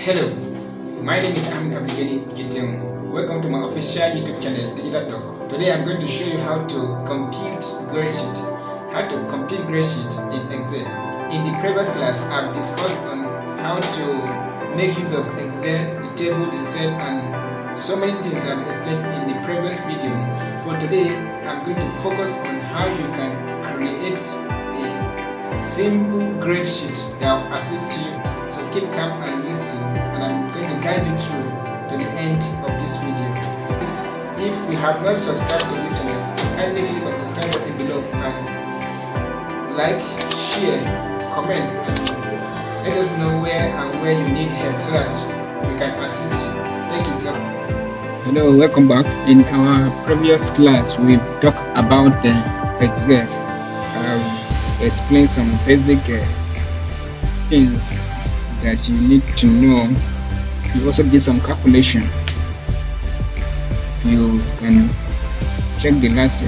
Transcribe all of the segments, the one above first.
Hello, my name is Ochietewun. Welcome to my official YouTube channel, Digital Talk. Today I'm going to show you how to compute grade sheet. How to compute grade sheet in Excel. In the previous class, I've discussed on how to make use of Excel, the table, the cell, and so many things I've explained in the previous video. So today I'm going to focus on how you can create a simple grade sheet that will assist you. So keep calm and listen, and I'm going to guide you through to the end of this video. If you have not subscribed to this channel, kindly click on the subscribe button below and like, share, comment, and let us know where you need help so that we can assist you. Thank you, sir. Hello, welcome back. In our previous class, we talked about the Excel. Explain some basic things that you need to know. You also did some calculation. You can check the last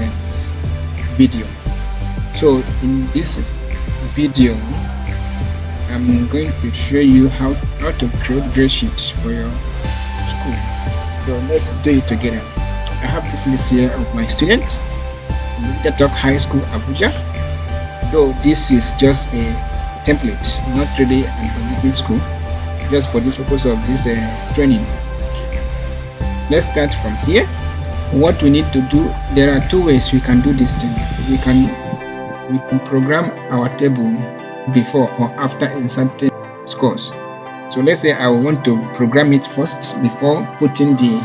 video. So in this video, I'm going to show you how to create grade sheets for your school. So let's do it together. I have this list here of my students in Digital Talk High School, Abuja. Though this is just a template, not really an existing school, just for this purpose of this training. Let's start from here. What we need to do, there are two ways we can do this thing. We can program our table before or after inserting scores. So let's say I want to program it first before putting the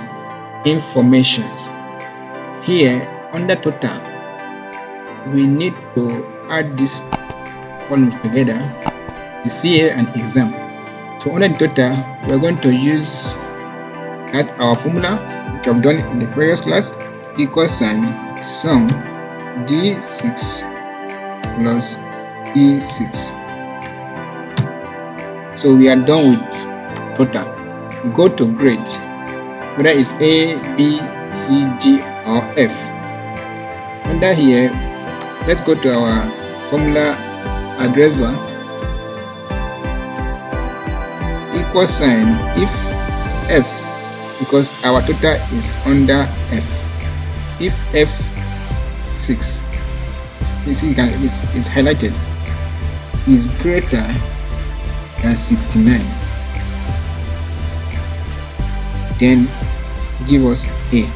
informations. Here under total, we need to add this column together. You see here an exam. So under the total, we're going to use that our formula which I've done in the previous class, equal sign sum D6 plus E6. So we are done with total. We go to grade, whether it's A, B, C, D, or F. Under here, let's go to our formula address bar, equal sign if F, because our total is under F. If F6, you see it's highlighted, is greater than 69, then give us A.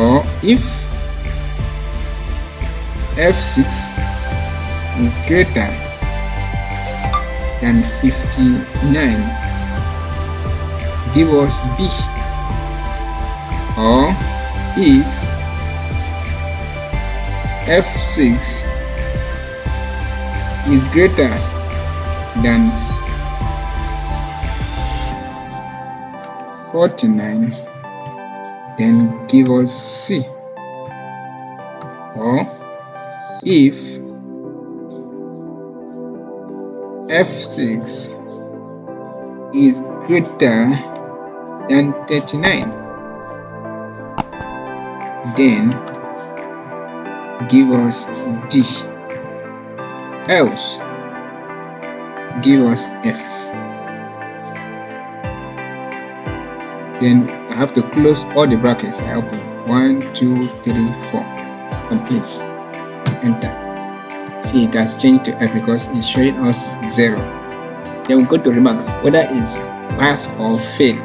Or if F6 is greater than 59, give us B. Or if F6 is greater than 49, then give us C. Or if F6 is greater than 39, then give us D. Else, give us F. Then I have to close all the brackets. I open 1, 2, 3, 4. Complete. Enter. See, it has changed to F because it's showing us 0. Then we go to remarks, whether it's pass or fail.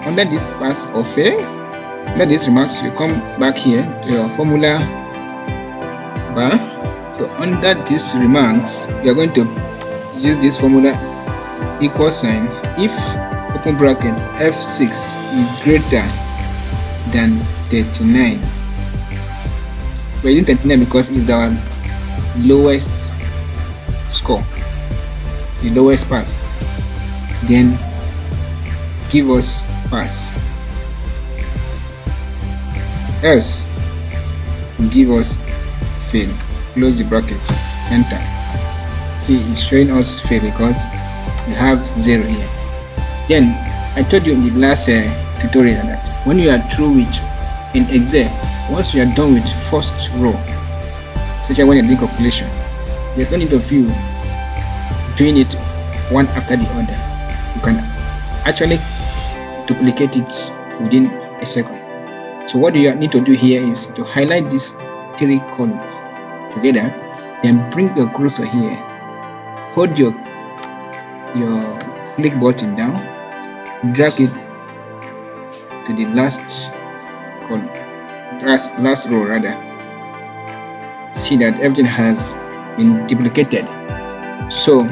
Under this pass or fail, under these remarks, you come back here to your formula bar. So under these remarks, you are going to use this formula equal sign if open bracket F6 is greater than 39. We're using 39 because it's our lowest score, the lowest pass. Then give us pass. Else, give us fail. Close the bracket. Enter. See, it's showing us fail because we have 0 here. Then I told you in the last tutorial that when you are through with in Excel, once you are done with first row, especially when you're doing calculation, there's no need of you doing it one after the other. You can actually duplicate it within a second. So what you need to do here is to highlight these 3 columns together, then bring your cursor here, hold your click button down, drag it to the last column, last row rather. See that everything has been duplicated. So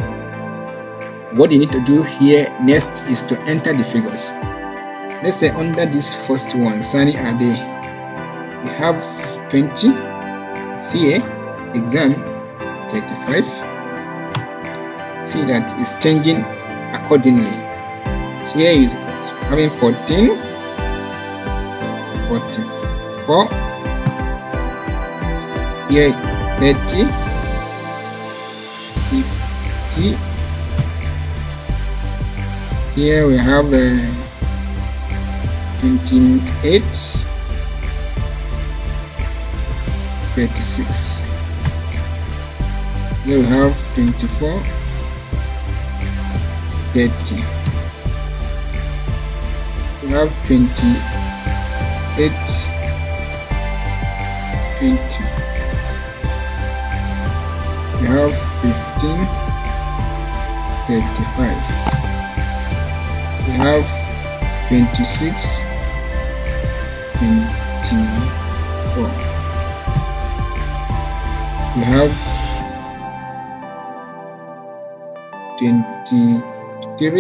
what you need to do here next is to enter the figures. Let's say under this first one, Sunny Ade, we have 20, CA, exam 35. See that it's changing accordingly. So here is having 14, 44, here 30, 50, here we have 28, 36, here we have 24, 30, we have 28, 20, we have 15, 35, we have 26, 24, we have 23,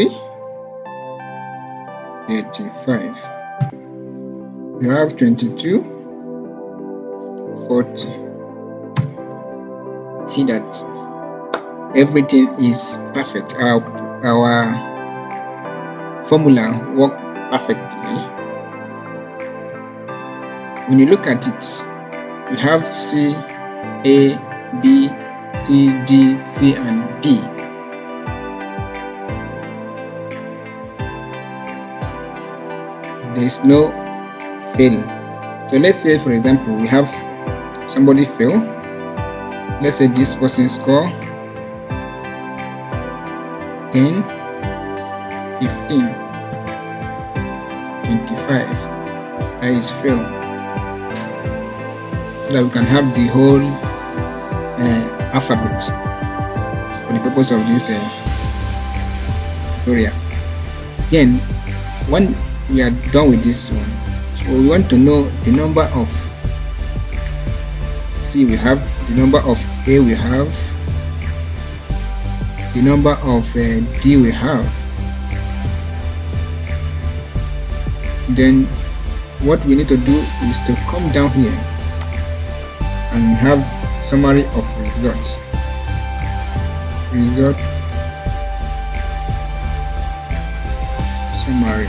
35, we have 22, 40. See that everything is perfect. Our formula works perfectly. When you look at it, you have C, A, B, C, D, C, and D. There is no fail. So let's say, for example, we have somebody fail. Let's say this person score 10, 15, 25. That is fail. So that we can have the whole alphabet for the purpose of this tutorial. Then, when we are done with this one, so we want to know the number of C we have, the number of A we have, the number of D we have. Then what we need to do is to come down here and have summary of results. Result summary.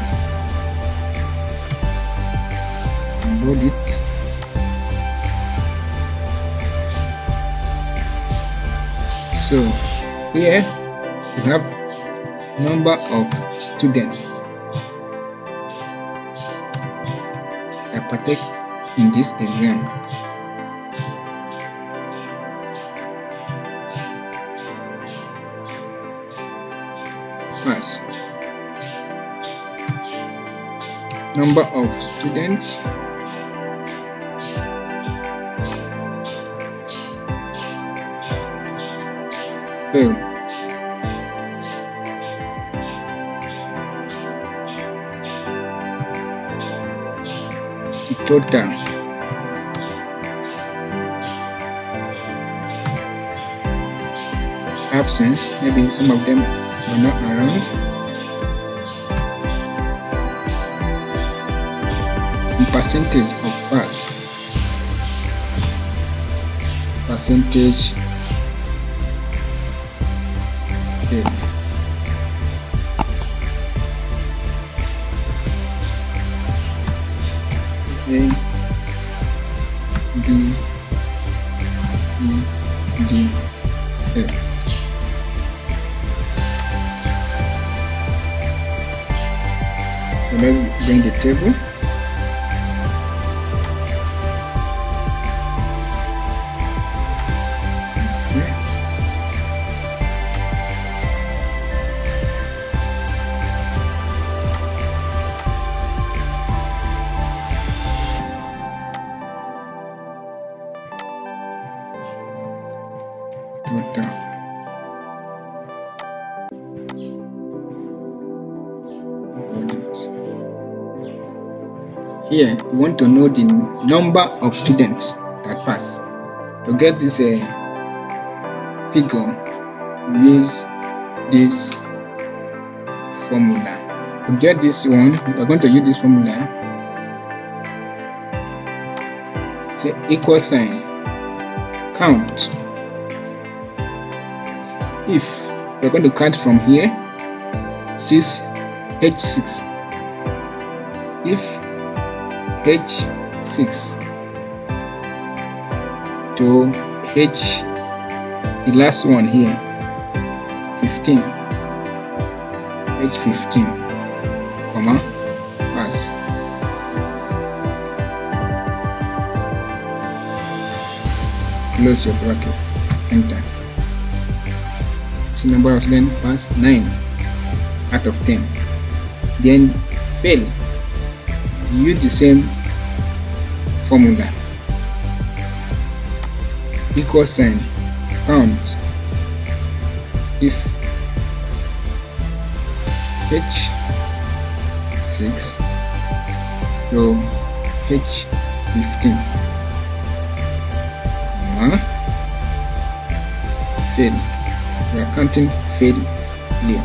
Load it. So here we have number of students that partake in this exam. Pass. Number of students fail. The total. Absence, maybe some of them were not around. The percentage of pass. Percentage fail. A, B, C, D, F. So let's bring the table. Here we want to know the number of students that pass. To get this figure, we use this formula. To get this one, we are going to use this formula. Say equal sign, count. If we're going to count from here, 6 H6. If H6 to H, the last one here, 15, H15, comma, pass. Close your bracket, enter. See number of students pass 9 out of 10. Then fail. Use the same formula. Equal sign, count. If H6 to H15, fail. We are counting failure.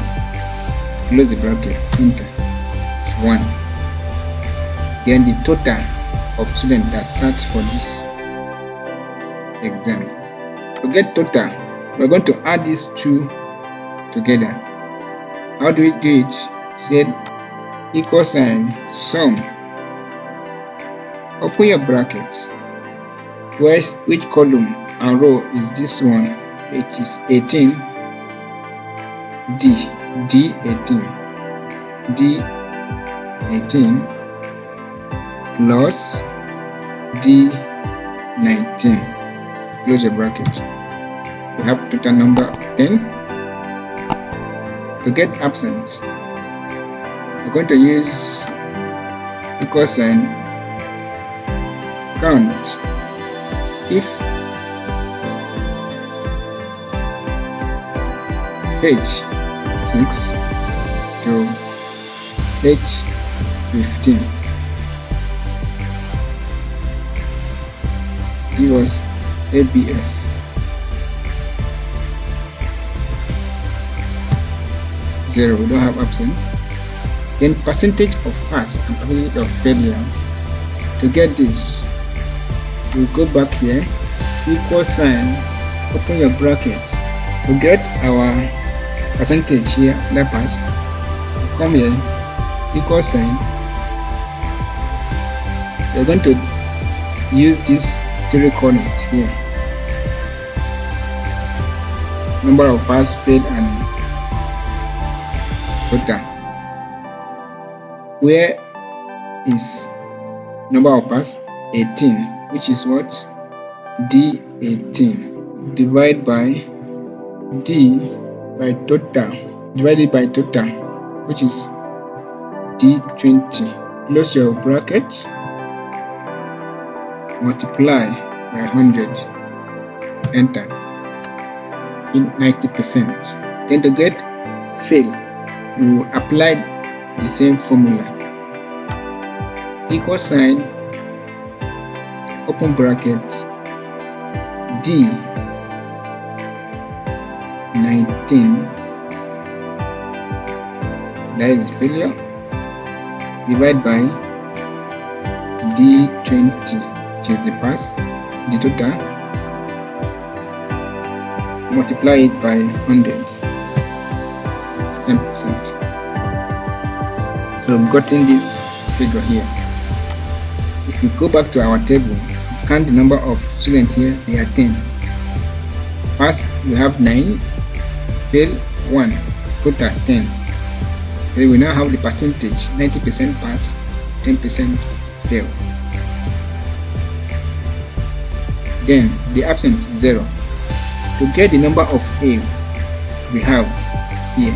Close the bracket, enter. 1. Then the total of students that sat for this exam. To get total, we're going to add these two together. How do we do it? Say equal sign, sum. Open your brackets. Which column and row is this one? It is 18. D18 plus D19. Close the bracket. We have total number of 10. To get absent, we're going to use equal sign, count. If H6 to H15, give us ABS. 0, we don't have absent. Then percentage of pass and percentage of failure. To get this, we'll go back here, equal sign, open your brackets. To get our percentage here, that pass, come here, equal sign. We're going to use these 3 columns here. Number of pass, fail, and total. Where is number of pass? 18, which is what? D18. Divide by D by total. Divided by total, which is D20. Close your bracket. Multiply by 100. Enter. See 90%. Then to get fail, we will apply the same formula. Equal sign, open bracket, D19, that is failure, divide by D20, which is the pass, the total, multiply it by 100, it's 10%. So we've gotten this figure here. If we go back to our table, count the number of students here, they are 10. Pass, we have 9, fail 1, total 10. Then we now have the percentage, 90% pass, 10% fail. Then the absent 0. To get the number of A we have here,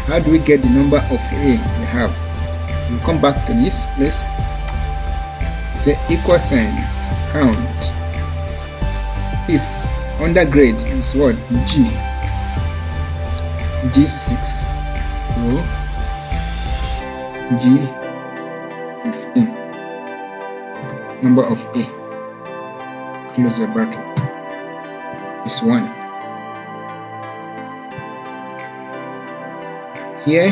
how do we get the number of A we have? We'll come back to this place, say equal sign, count. If undergrade is what? G, G6 to G15. number of A, close the bracket, is 1. Here,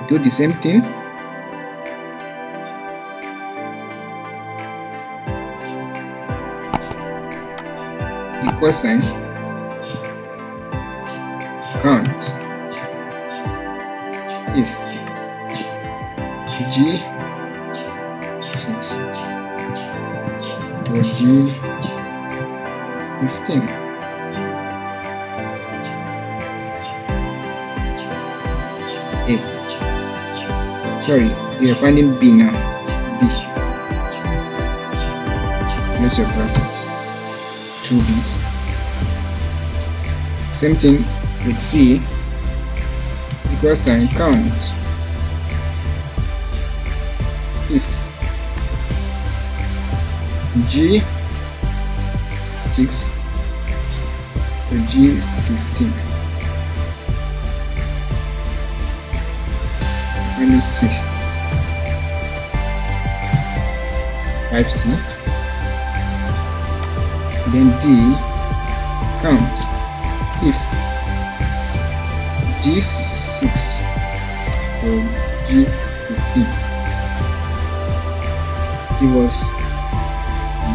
do the same thing. Equal sign, count. If G6 to G15, A. Sorry, we are finding B now. B. Close your brackets. 2 B's. Same thing with C. Equal sign, count. If G6 to G15. Let me see. 5C. Then D, count. If G6 to G15, give us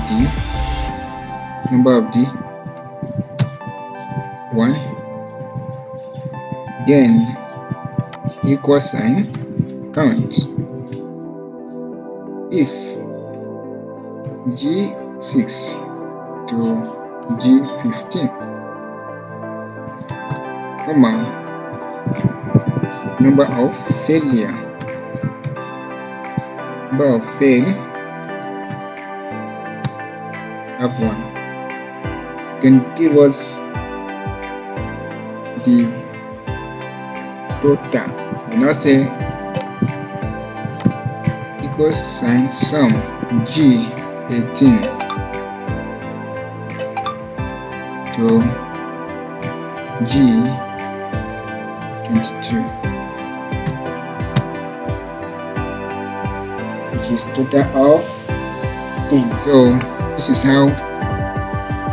D, number of D, 1. Then equal sign, count. If G6 to G15, comma, number of failure, number of fail, have 1. Then give us the total. We now say equal sign sum G18 to G22, which is total of 10. So this is how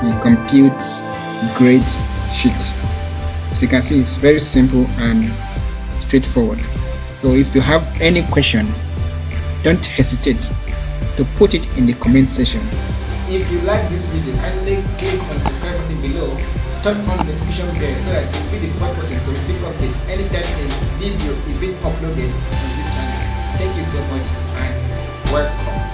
we compute grade sheet. As you can see, it's very simple and straightforward. So if you have any question, don't hesitate to put it in the comment section. If you like this video, kindly click on the subscribe button below, turn on the notification bell so that you'll be the first person to receive update anytime a video is being uploaded on this channel. Thank you so much and welcome.